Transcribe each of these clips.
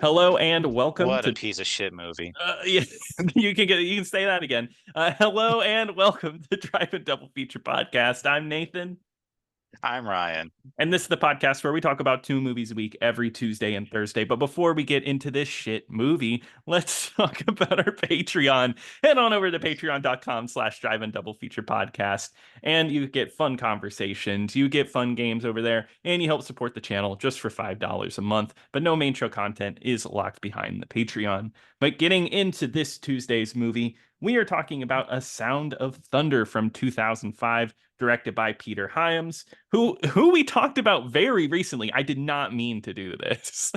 Hello and welcome What a to piece of shit movie. yeah, you can say that again. Hello and welcome to Drive and Double Feature Podcast. I'm Nathan, I'm Ryan. and this is the podcast where we talk about two movies a week every Tuesday and Thursday. But before we get into this shit movie, let's talk about our Patreon. Head on over to patreon.com/drive and double feature podcast, and you get fun conversations, you get fun games over there, and you help support the channel just for $5 a month. But no main show content is locked behind the Patreon. But getting into this Tuesday's movie, we are talking about A Sound of Thunder from 2005, directed by Peter Hyams, who we talked about very recently. I did not mean to do this.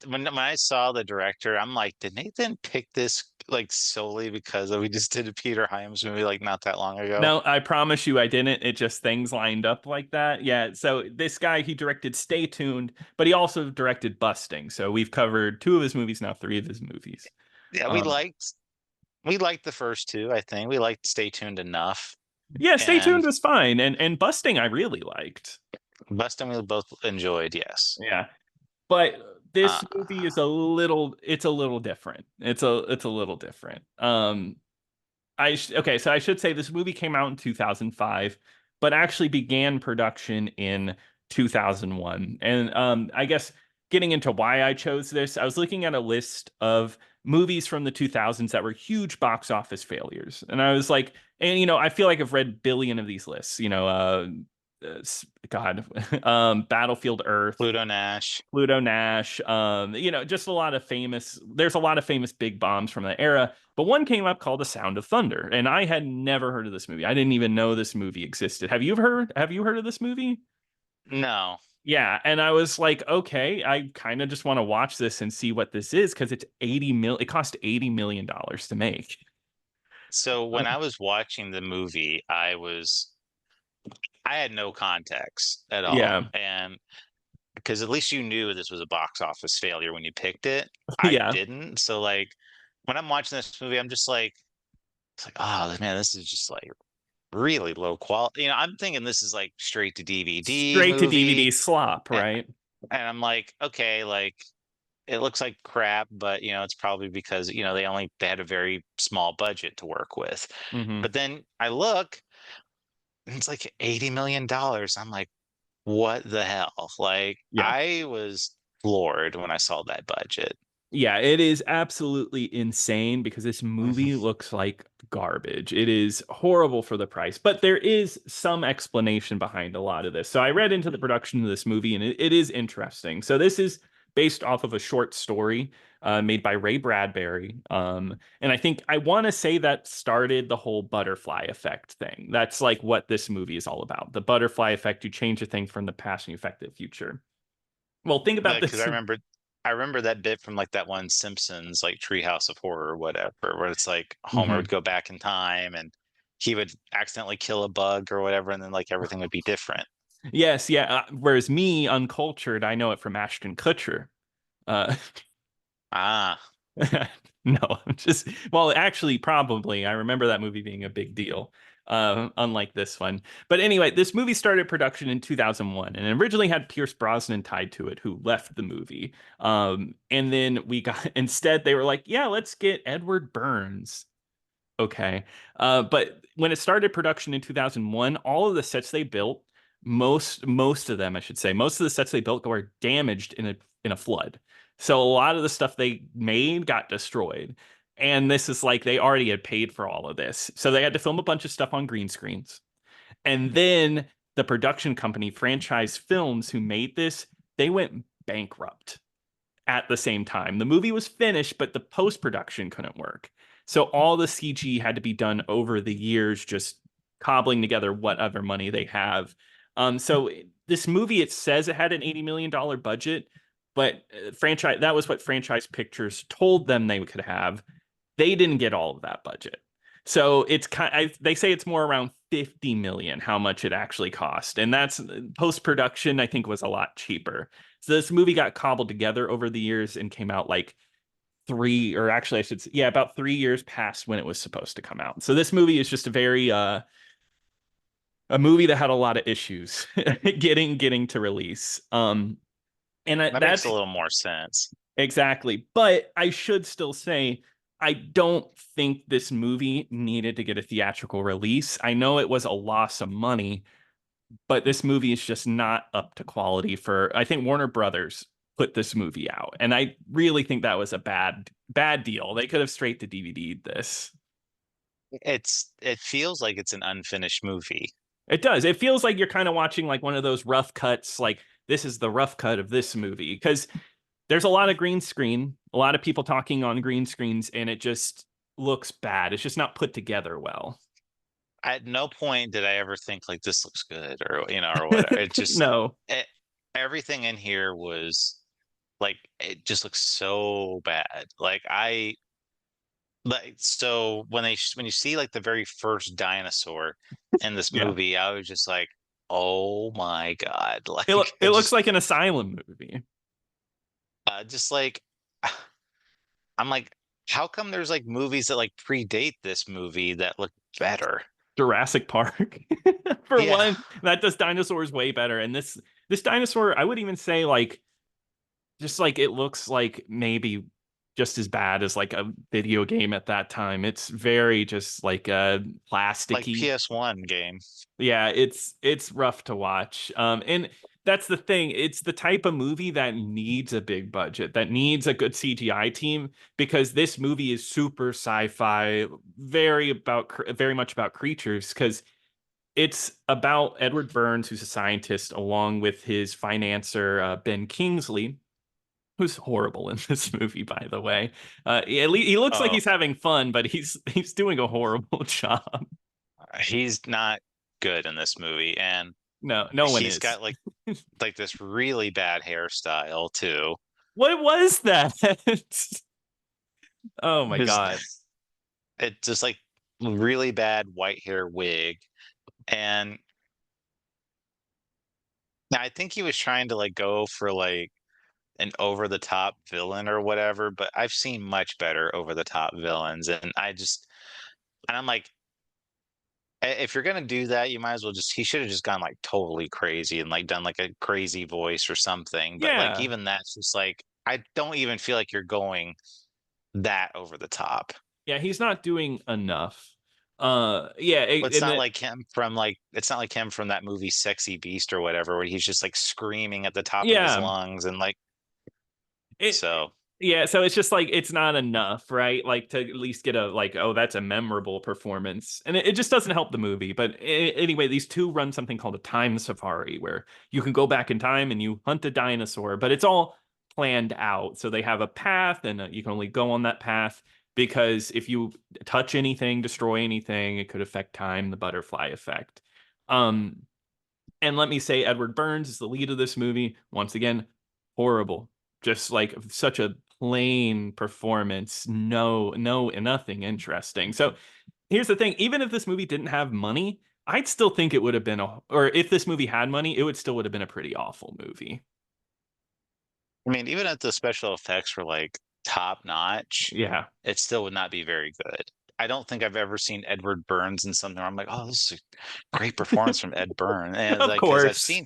When I saw the director, I'm like, did Nathan pick this like solely because we just did a Peter Hyams movie like not that long ago? No, I promise you I didn't. It just things lined up like that. Yeah, so this guy, he directed Stay Tuned, but he also directed Busting. So we've covered two of his movies, now three of his movies. Yeah, Um, we liked the first two, I think. We liked Stay Tuned enough. yeah, Stay Tuned And was fine, and Busting I really liked. Bustin' we both enjoyed, yes. Yeah, but Uh this movie is it's a little different. It's a little different. Okay, so I should say this movie came out in 2005, but actually began production in 2001. And I guess getting into why I chose this, I was looking at a list of movies from the 2000s that were huge box office failures. And I was like, and I feel like I've read a billion of these lists, God, Battlefield Earth, Pluto Nash. Pluto Nash, just there's a lot of famous big bombs from that era, but one came up called The Sound of Thunder, and I had never heard of this movie. I didn't even know this movie existed. Have you heard of this movie? No. Yeah, and I was like, okay, I kind of just want to watch this and see what this is because it cost $80 million to make. So Uh, when I was watching the movie, I had no context at all. yeah, And because at least you knew this was a box office failure when you picked it. I yeah, didn't. So like when I'm watching this movie, I'm just like, it's like, oh man, this is just like really low quality. I'm thinking this is like straight to DVD straight to movie. DVD slop, And, right? and I'm like, okay, like it looks like crap, but it's probably because, they had a very small budget to work with. Hmm. But then I look and it's like $80 million. I'm like, what the hell? Like Yeah. I was floored when I saw that budget. Yeah, it is absolutely insane because this movie Mhm. looks like garbage. It is horrible for the price, but there is some explanation behind a lot of this. So I read into the production of this movie, and it is interesting. So this is based off of a short story made by Ray Bradbury. And I think I want to say that started the whole butterfly effect thing. That's like what this movie is all about. The butterfly effect, you change a thing from the past and you affect the future. Well, think about Because this. I remember that bit from like that one Simpsons like Treehouse of Horror or whatever, where it's like Homer would Mhm. go back in time and he would accidentally kill a bug or whatever, and then like everything would be different. Yes, yeah. Whereas me, uncultured, I know it from Ashton Kutcher. Uh, Ah, no, I'm just well, actually, probably. I remember that movie being a big deal, unlike this one. But anyway, this movie started production in 2001 and originally had Pierce Brosnan tied to it, who left the movie. And then we got instead they were like, yeah, let's get Edward Burns. Okay. But when it started production in 2001, all of the sets they built, most of them, I should say, most of the sets they built were damaged in a flood. So a lot of the stuff they made got destroyed. And this is like they already had paid for all of this. So they had to film a bunch of stuff on green screens. And then the production company, Franchise Films, who made this, they went bankrupt at the same time. The movie was finished, but the post production couldn't work. So all the CG had to be done over the years, just cobbling together whatever money they have. So this movie, it says it had an $80 million budget, but franchise that was what Franchise Pictures told them they could have. They didn't get all of that budget. So it's they say it's more around 50 million how much it actually cost. And that's post production, I think, was a lot cheaper. So this movie got cobbled together over the years and came out like three, or actually I should say, yeah, about 3 years past when it was supposed to come out. So this movie is just a movie that had a lot of issues getting to release. And That makes a that's little more sense. exactly. But I should still say, I don't think this movie needed to get a theatrical release. I know it was a loss of money, but this movie is just not up to quality for, I think Warner Brothers put this movie out. And I really think that was a bad deal. They could have straight to DVD'd this. It feels like it's an unfinished movie. It does. It feels like you're kind of watching like one of those rough cuts, like this is the rough cut of this movie. Because there's a lot of green screen, a lot of people talking on green screens, and it just looks bad. It's just not put together well. At no point did I ever think like this looks good or or whatever. It just No. it, everything in here was like it just looks so bad. Like so when you see like the very first dinosaur in this Yeah. movie, I was just like, oh my God. It, Like it looks like an asylum movie. just like I'm like, how come there's like movies that like predate this movie that look better? Jurassic Park. For Yeah, one, that does dinosaurs way better. And this dinosaur, I would even say like just like it looks like maybe just as bad as like a video game at that time. It's very just like like plasticky. PS1 game. Yeah, it's rough to watch. And that's the thing. It's the type of movie that needs a big budget, that needs a good CGI team, because this movie is super sci-fi, very much about creatures, because it's about Edward Burns, who's a scientist, along with his financier, Ben Kingsley, who's horrible in this movie, by the way. At least he looks like Oh, he's having fun, but he's doing a horrible job. he's not good in this movie, and No, no one he's is. got like this really bad hairstyle too. What was that? Oh my His God. it's just like really bad white hair wig, and I think he was trying to like go for like an over the top villain or whatever, but I've seen much better over the top villains, and I'm like, if you're gonna do that, you might as well just he should have just gone like totally crazy and like done like a crazy voice or something. But like Yeah. even that's just like I don't even feel like you're going that over the top. Yeah, he's not doing enough. Yeah, It's and not then like him from like it's not like him from that movie Sexy Beast or whatever, where he's just like screaming at the top of his yeah, lungs and like it so. yeah, so it's just like it's not enough, right? Like to at least get a like, oh, that's a memorable performance. And it just doesn't help the movie. But anyway, these two run something called a time safari where you can go back in time and you hunt a dinosaur, but it's all planned out. So they have a path and you can only go on that path because if you touch anything, destroy anything, it could affect time, the butterfly effect. Um, and let me say, Edward Burns is the lead of this movie. Once again, horrible. Just like such a plain performance. Nothing interesting. So here's the thing: even if this movie didn't have money, I'd still think it would have been or if this movie had money, it would still would have been a pretty awful movie. I mean, even if the special effects were like top notch, Yeah, it still would not be very good. I don't think I've ever seen Edward Burns in something where I'm like, oh, this is a great performance from Ed Burns. And of like, because course.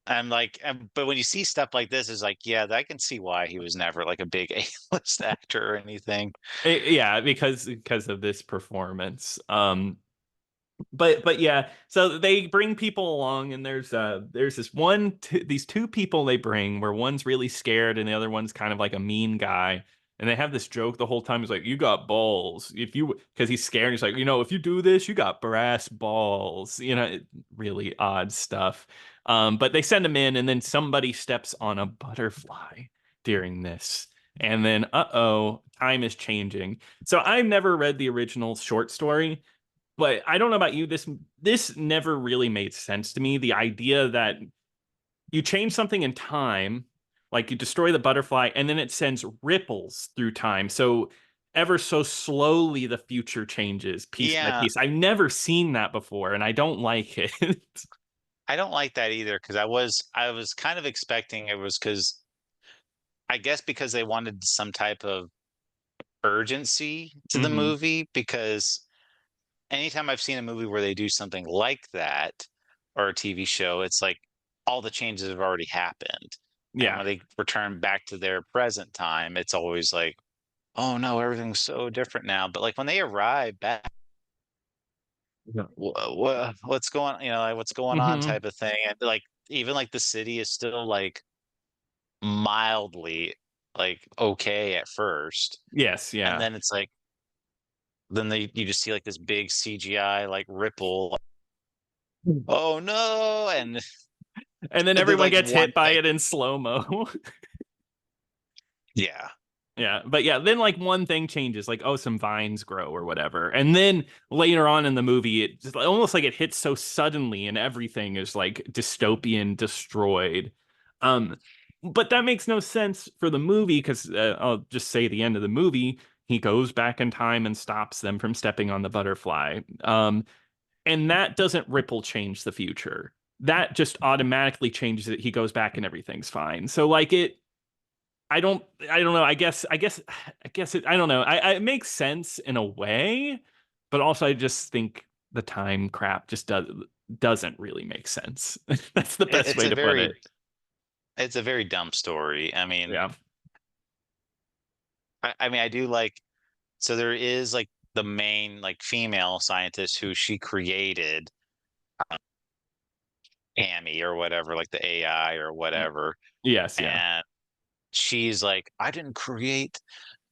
I'm like, but when you see stuff like this, it's like, yeah, I can see why he was never like a big A-list actor or anything. Yeah, because of this performance. But yeah, so they bring people along, and there's these two people they bring where one's really scared and the other one's kind of like a mean guy, and they have this joke the whole time. He's like, you got balls if you, because he's scared. He's like, if you do this, you got brass balls. Really odd stuff. But they send him in, and then somebody steps on a butterfly during this, and then time is changing. So I've never read the original short story, but I don't know about you. This never really made sense to me. The idea that you change something in time, like you destroy the butterfly, and then it sends ripples through time. So ever so slowly, the future changes piece by Yeah, piece. I've never seen that before, and I don't like it. I don't like that either because I was kind of expecting it was because I guess because they wanted some type of urgency to the Hmm. movie because anytime I've seen a movie where they do something like that or a TV show, it's like all the changes have already happened. And Yeah. when they return back to their present time, it's always like, oh no, everything's so different now. But like when they arrive back, Yeah. what's going, like what's going on Hmm. type of thing. And like even like the city is still like mildly like okay at first. Yes, And yeah. then it's like then you just see like this big CGI like ripple. Like, oh no, and And then then everyone like gets one hit by thing. it in slow-mo. Yeah. Yeah, but yeah, then like one thing changes, like oh, some vines grow or whatever, and then later on in the movie, it just almost like it hits so suddenly, and everything is like dystopian, destroyed. Um, but that makes no sense for the movie because I'll just say the end of the movie, he goes back in time and stops them from stepping on the butterfly. And that doesn't ripple change the future. That just automatically changes it. He goes back and everything's fine. So like I don't know. I don't know. It makes sense in a way, but also I just think the time crap just doesn't really make sense. That's the It, best it's way a to put very it. it's a very dumb story. I mean, Yeah. I do like so there is like the main like female scientist who she created Amy or whatever, like the AI or whatever. Yes, yeah. And she's like, I didn't create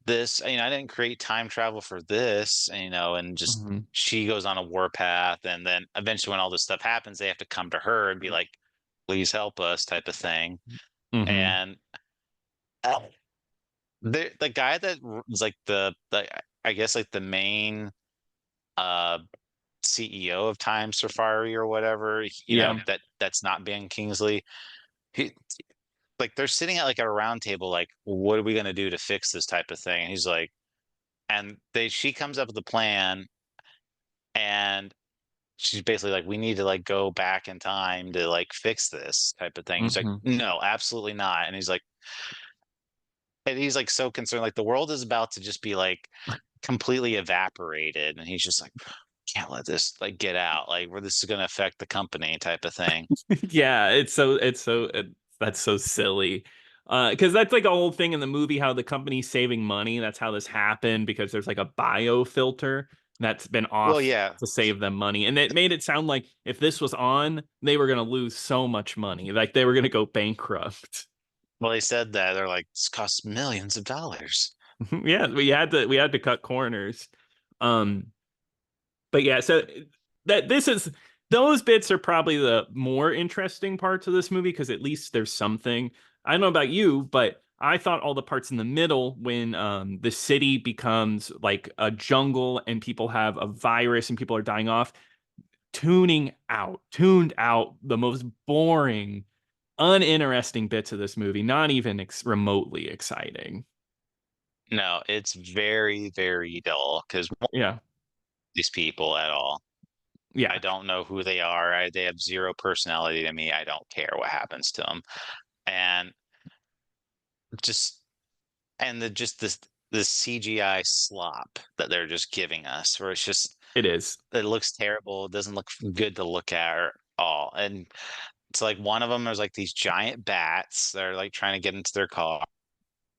this, I didn't create time travel for this, and just Hmm. she goes on a warpath. And then eventually, when all this stuff happens, they have to come to her and be like, please help us, type of thing. Hmm. And uh, the guy that was like I guess like the main uh CEO of Time Safari or whatever, Yeah. that's not Ben Kingsley. He like they're sitting at like a round table, like, what are we gonna do to fix this type of thing? And he's like, and she comes up with a plan, and she's basically like, we need to like go back in time to like fix this type of thing. He's like, Hmm. no, absolutely not. And he's like so concerned, like the world is about to just be like completely evaporated, and he's just like, can't let this like get out, like where this is going to affect the company type of thing. Yeah, that's so silly. Because that's like a whole thing in the movie, how the company's saving money. That's how this happened because there's like a biofilter that's been Well, off yeah. to save them money. And it made it sound like if this was on, they were gonna lose so much money. Like they were gonna go bankrupt. Well, they said that they're like, this costs millions of dollars. Yeah, we had to cut corners. Um, but yeah, so that this is those bits are probably the more interesting parts of this movie because at least there's something. I don't know about you, but I thought all the parts in the middle when the city becomes like a jungle and people have a virus and people are dying off, tuned out the most boring, uninteresting bits of this movie, not even remotely exciting. No, it's very, very dull because Yeah. these people at all. I Yeah. don't know who they are. They have zero personality to me. I don't care what happens to them. And just just this CGI slop that they're just giving us, where It is. it looks terrible. It doesn't look good to look at at all. And it's like one of them, there's like these giant bats that are like trying to get into their car.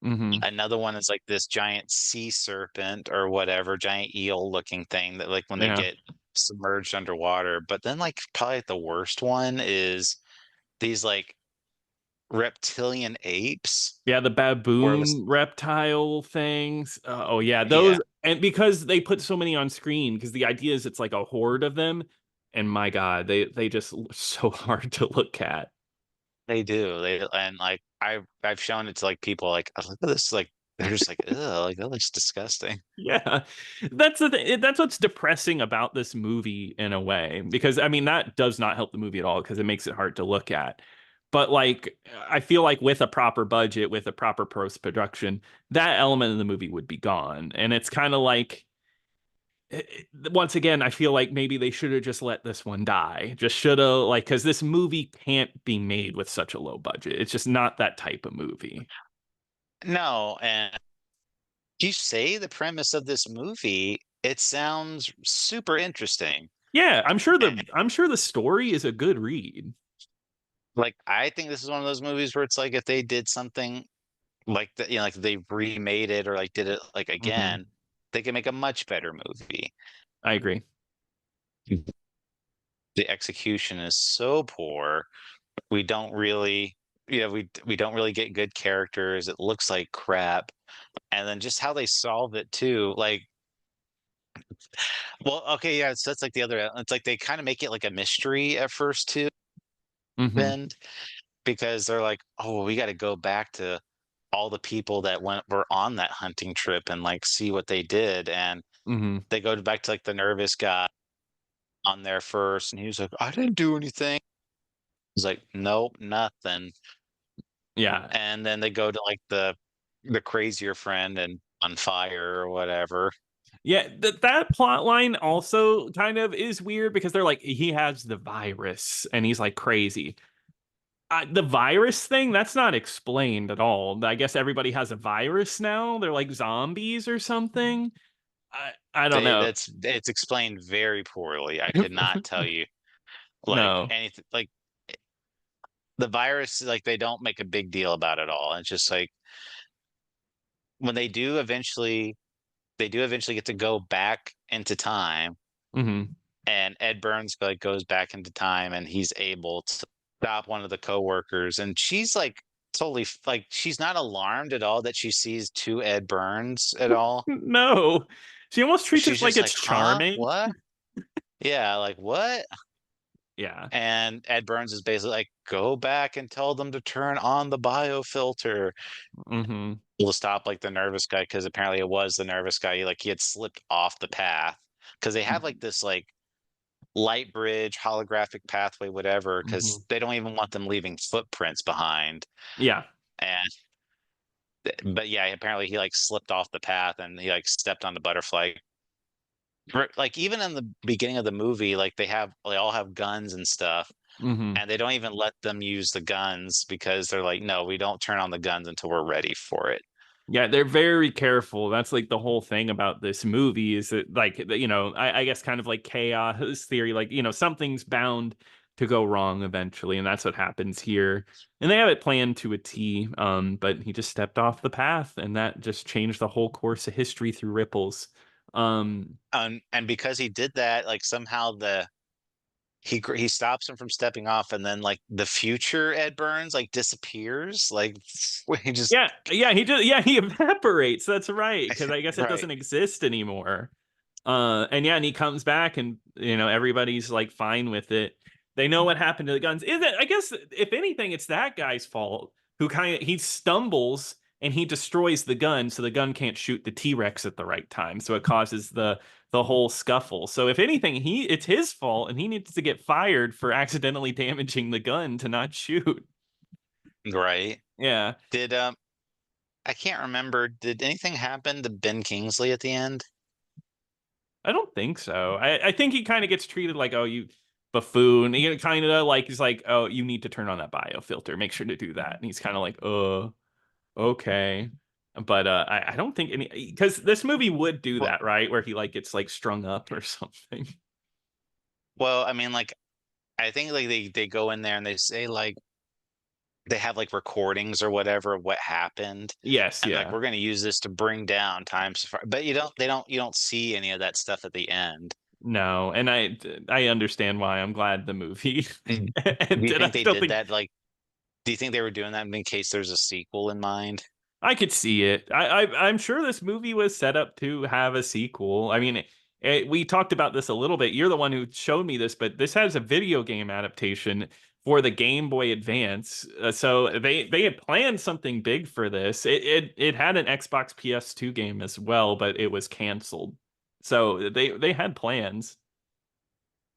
Hmm. Another one is like this giant sea serpent or whatever, giant eel looking thing that like when they Yeah. get submerged underwater. But then like probably the worst one is these like reptilian apes Yeah, the where it was baboon reptile things. Oh yeah, yeah, those and because they put so many on screen, because the idea is it's like a horde of them, and my God, they just look so hard to look at. they do. And like I've shown it to like people like, "Oh, look at this," like they're just like, ugh, like that looks disgusting. Yeah, that's the thing. That's what's depressing about this movie in a way, because I mean that does not help the movie at all because it makes it hard to look at. But like, I feel like with a proper budget, with a proper post production, that element of the movie would be gone, and it's kind of like once again, I feel like maybe they should have just let this one die. Just should have, like, because this movie can't be made with such a low budget. It's just not that type of movie. No, and you say the premise of this movie, it sounds super interesting. Yeah, And I'm sure the story is a good read. like, I think this is one of those movies where it's like if they did something like that, like they remade it or like did it like Hmm. again, they could make a much better movie. I agree. The execution is so poor. We don't really, we don't really get good characters. It looks like crap, and then just how they solve it too. Like, well, okay, yeah, so that's like the other. It's like they kind of make it like a mystery at first too, Hmm. and because they're like, oh, well, we got to go back to all the people that were on that hunting trip and like see what they did, and Hmm. they go back to like the nervous guy on there first, and he was like, I didn't do anything. He's like, nope, nothing. Yeah. And then they go to like the crazier friend and on fire or whatever. Yeah, that plot line also kind of is weird because they're like, he has the virus and he's like crazy. The virus thing, that's not explained at all. I guess everybody has a virus now. They're like zombies or something. I don't know. It's explained very poorly. I could not tell you like No. anything like the virus, like they don't make a big deal about it all. It's just like when they do eventually get to go back into time, Hmm. and Ed Burns like goes back into time and he's able to stop one of the coworkers, and she's like totally like she's not alarmed at all that she sees two Ed Burns at all. No. She almost treats it She's like just like, it's huh, charming. what? Yeah, like what? Yeah. And Ed Burns is basically like, go back and tell them to turn on the biofilter. Hmm. To stop like the nervous guy, because apparently it was the nervous guy. He had slipped off the path because they have like this like light bridge, holographic pathway, whatever, Hmm. because they don't even want them leaving footprints behind. Yeah. And but yeah, apparently he like slipped off the path and he like stepped on the butterfly. Like even in the beginning of the movie, like they all have guns and stuff, Hmm. and they don't even let them use the guns because they're like, no, we don't turn on the guns until we're ready for it. Yeah, they're very careful. That's like the whole thing about this movie is that, like, I guess kind of like chaos theory, like, something's bound to go wrong eventually, and that's what happens here. And they have it planned to a T, but he just stepped off the path, and that just changed the whole course of history through ripples. Um, And because he did that, like somehow he stops him from stepping off, and then like the future Ed Burns like disappears, like he just he evaporates. That's right, because I guess it right. doesn't exist anymore. And he comes back, and everybody's like fine with it. They know what happened to the guns. Is it? I guess if anything, it's that guy's fault who he stumbles and he destroys the gun, so the gun can't shoot the T-Rex at the right time, so it causes the whole scuffle. So if anything, it's his fault, and he needs to get fired for accidentally damaging the gun to not shoot. Right. Yeah. Did I can't remember. Did anything happen to Ben Kingsley at the end? I don't think so. I think he kind of gets treated like, oh, you buffoon. He kind of like he's like, oh, you need to turn on that biofilter. Make sure to do that. And he's kind of like, okay. But I don't think any because this movie would do Well, that, right? Where he like gets like strung up or something. well, I mean, like I think like they go in there and they say like they have like recordings or whatever of what happened, Yes, and like yeah. we're going to use this to bring down time safari, but you don't see any of that stuff at the end. No, and I understand why. I'm glad the movie Mm. Do you ended. I think they still did think that? Like, do you think they were doing that in case there's a sequel in mind? I could see it. I'm sure this movie was set up to have a sequel. I mean, we talked about this a little bit. You're the one who showed me this, but this has a video game adaptation for the Game Boy Advance. So they had planned something big for this. It had an Xbox PS2 game as well, but it was canceled. So they had plans.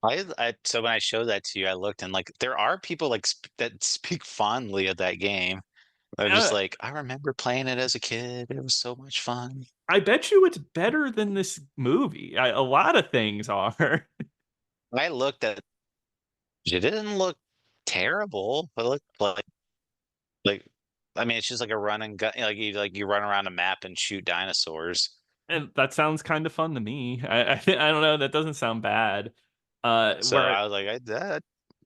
I so when I showed that to you, I looked and like there are people like that speak fondly of that game. They're just Uh, like, I remember playing it as a kid. It was so much fun. I bet you it's better than this movie. A lot of things are. I looked at it didn't look terrible, but it looked like I mean, it's just like a run and gun, like you run around a map and shoot dinosaurs. And that sounds kind of fun to me. I don't know. That doesn't sound bad. So Where I was like, I that.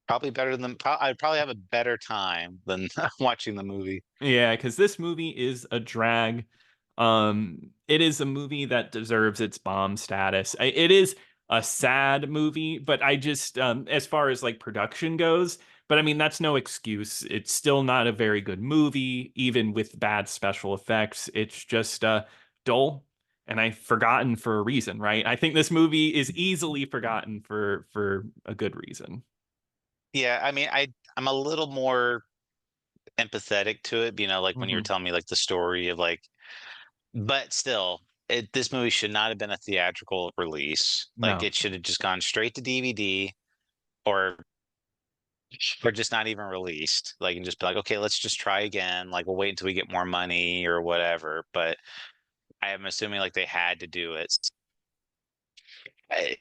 Probably better than I'd probably have a better time than watching the movie. Yeah, because this movie is a drag. It is a movie that deserves its bomb status. It is a sad movie, but I just, as far as like production goes, but I mean, that's no excuse. It's still not a very good movie, even with bad special effects. It's just dull and I've forgotten for a reason, right? I think this movie is easily forgotten for a good reason. Yeah, I mean, I'm a little more empathetic to it, like when you were Hmm. telling me like the story of like, but still, this movie should not have been a theatrical release. Like No. it should have just gone straight to DVD or just not even released. Like and just be like, okay, let's just try again. Like we'll wait until we get more money or whatever. But I am assuming like they had to do it. It,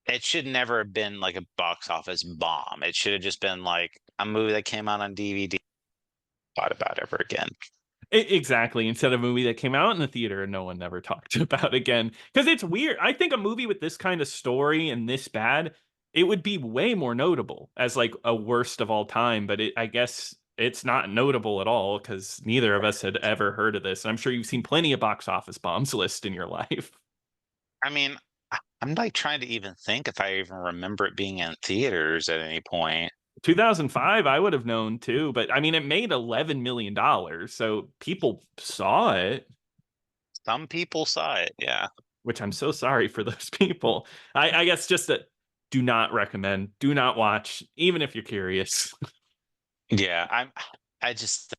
it should never have been like a box office bomb. It should have just been like a movie that came out on DVD. Thought about ever again. Exactly. Instead of a movie that came out in the theater and no one never talked about again. Because it's weird. I think a movie with this kind of story and this bad, it would be way more notable as like a worst of all time. But I guess it's not notable at all because neither of us had ever heard of this. And I'm sure you've seen plenty of box office bombs list in your life. I mean, I'm like trying to even think if I even remember it being in theaters at any point. 2005, I would have known too. But I mean, it made $11 million. So people saw it. Some people saw it, yeah. Which I'm so sorry for those people. I guess just that do not recommend, do not watch, even if you're curious. Yeah, I just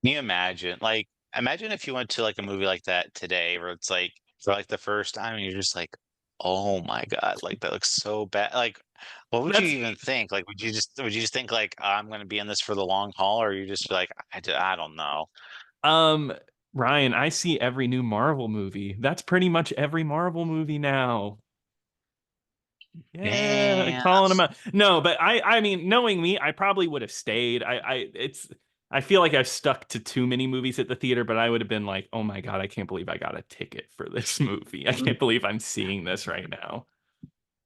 can you imagine? Like, imagine if you went to like a movie like that today where it's like for like the first time and you're just like, oh my God, like that looks so bad. Like, what would you That's even think? Like, would you just think like I'm gonna be in this for the long haul, or you just be like, I don't know. um Ryan, I see every new Marvel movie. That's pretty much every Marvel movie now. Yeah, Damn. calling them out. No, but I mean, knowing me, I probably would have stayed. I feel like I've stuck to too many movies at the theater, but I would have been like, oh my God, I can't believe I got a ticket for this movie. I can't believe I'm seeing this right now.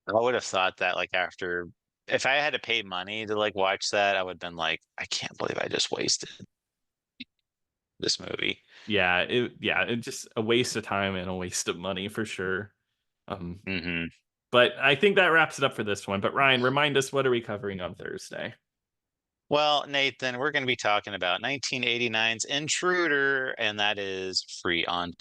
I would have thought that like after if I had to pay money to like watch that, I would have been like, I can't believe I just wasted this movie. It's just a waste of time and a waste of money for sure. Um, Hmm. but I think that wraps it up for this one. But Ryan, remind us, what are we covering on Thursday? Well, Nathan, we're going to be talking about 1989's Intruder, and that is free on.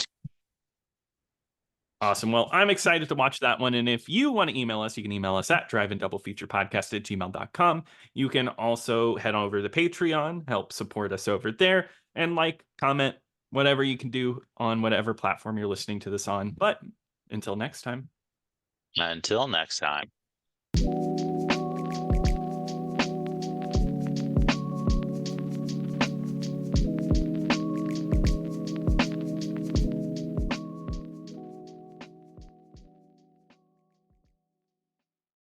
Awesome. Well, I'm excited to watch that one. And if you want to email us, you can email us at driveanddoubleFeaturePodcast@gmail.com. You can also head over to Patreon, help support us over there, and like, comment, whatever you can do on whatever platform you're listening to this on. But until next time. Until next time.